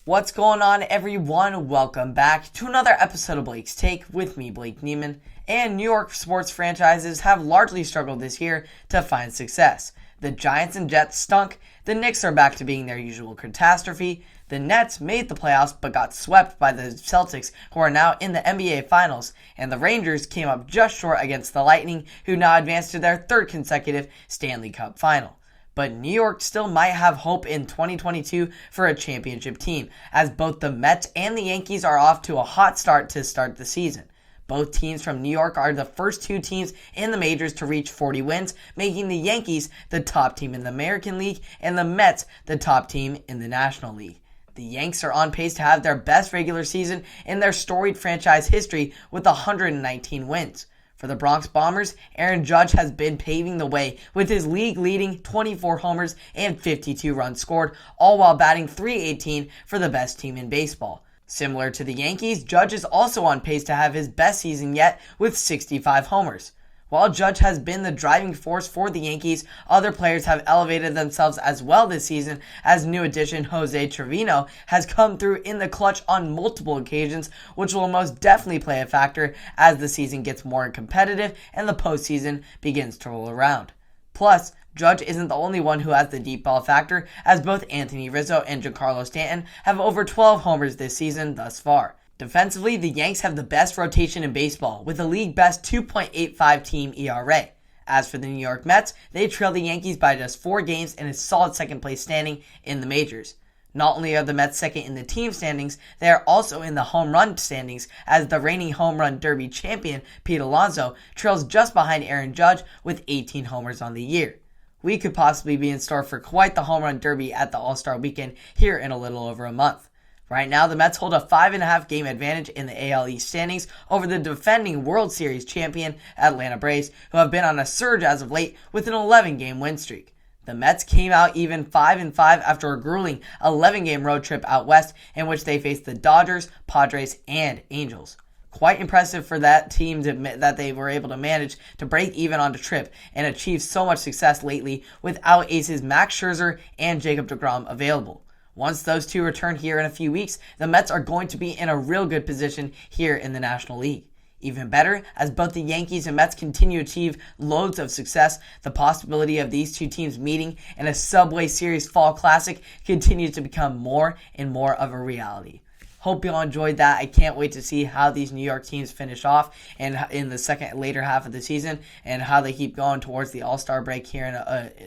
What's going on, everyone? Welcome back to another episode of Blake's Take with me, Blake Neiman. And New York sports franchises have largely struggled this year to find success. The Giants and Jets stunk. The Knicks are back to being their usual catastrophe. The Nets made the playoffs but got swept by the Celtics, who are now in the NBA Finals. And the Rangers came up just short against the Lightning, who now advanced to their third consecutive Stanley Cup final. But New York still might have hope in 2022 for a championship team, as both the Mets and the Yankees are off to a hot start to start the season. Both teams from New York are the first two teams in the majors to reach 40 wins, making the Yankees the top team in the American League and the Mets the top team in the National League. The Yanks are on pace to have their best regular season in their storied franchise history with 119 wins. For the Bronx Bombers, Aaron Judge has been paving the way with his league-leading 24 homers and 52 runs scored, all while batting .318 for the best team in baseball. Similar to the Yankees, Judge is also on pace to have his best season yet with 65 homers. While Judge has been the driving force for the Yankees, other players have elevated themselves as well this season, as new addition Jose Trevino has come through in the clutch on multiple occasions, which will most definitely play a factor as the season gets more competitive and the postseason begins to roll around. Plus, Judge isn't the only one who has the deep ball factor, as both Anthony Rizzo and Giancarlo Stanton have over 12 homers this season thus far. Defensively, the Yanks have the best rotation in baseball, with a league-best 2.85 team ERA. As for the New York Mets, they trail the Yankees by just 4 games and a solid second-place standing in the majors. Not only are the Mets second in the team standings, they are also in the home run standings, as the reigning home run derby champion, Pete Alonso, trails just behind Aaron Judge with 18 homers on the year. We could possibly be in store for quite the home run derby at the All-Star Weekend here in a little over a month. Right now, the Mets hold a 5.5 game advantage in the AL East standings over the defending World Series champion Atlanta Braves, who have been on a surge as of late with an 11-game win streak. The Mets came out even 5-5 after a grueling 11-game road trip out west in which they faced the Dodgers, Padres, and Angels. Quite impressive for that team that they were able to manage to break even on the trip and achieve so much success lately without aces Max Scherzer and Jacob deGrom available. Once those two return here in a few weeks, the Mets are going to be in a real good position here in the National League. Even better, as both the Yankees and Mets continue to achieve loads of success, the possibility of these two teams meeting in a Subway Series Fall Classic continues to become more and more of a reality. Hope you all enjoyed that. I can't wait to see how these New York teams finish off and in the later half of the season, and how they keep going towards the All-Star break here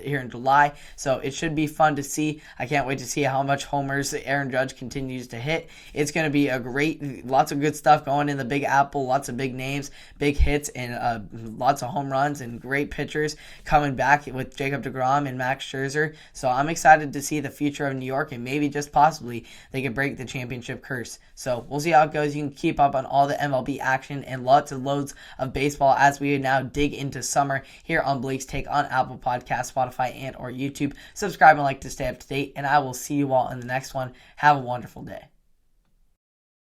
in July. So it should be fun to see. I can't wait to see how much homers Aaron Judge continues to hit. It's going to be lots of good stuff going in the Big Apple, lots of big names, big hits, and lots of home runs and great pitchers coming back with Jacob deGrom and Max Scherzer. So I'm excited to see the future of New York, and maybe just possibly they could break the championship curse. So we'll see how it goes. You can keep up on all the MLB action and lots and loads of baseball as we now dig into summer here on Blake's Take on Apple Podcasts, Spotify, and or YouTube. Subscribe and like to stay up to date, and I will see you all in the next one. Have a wonderful day.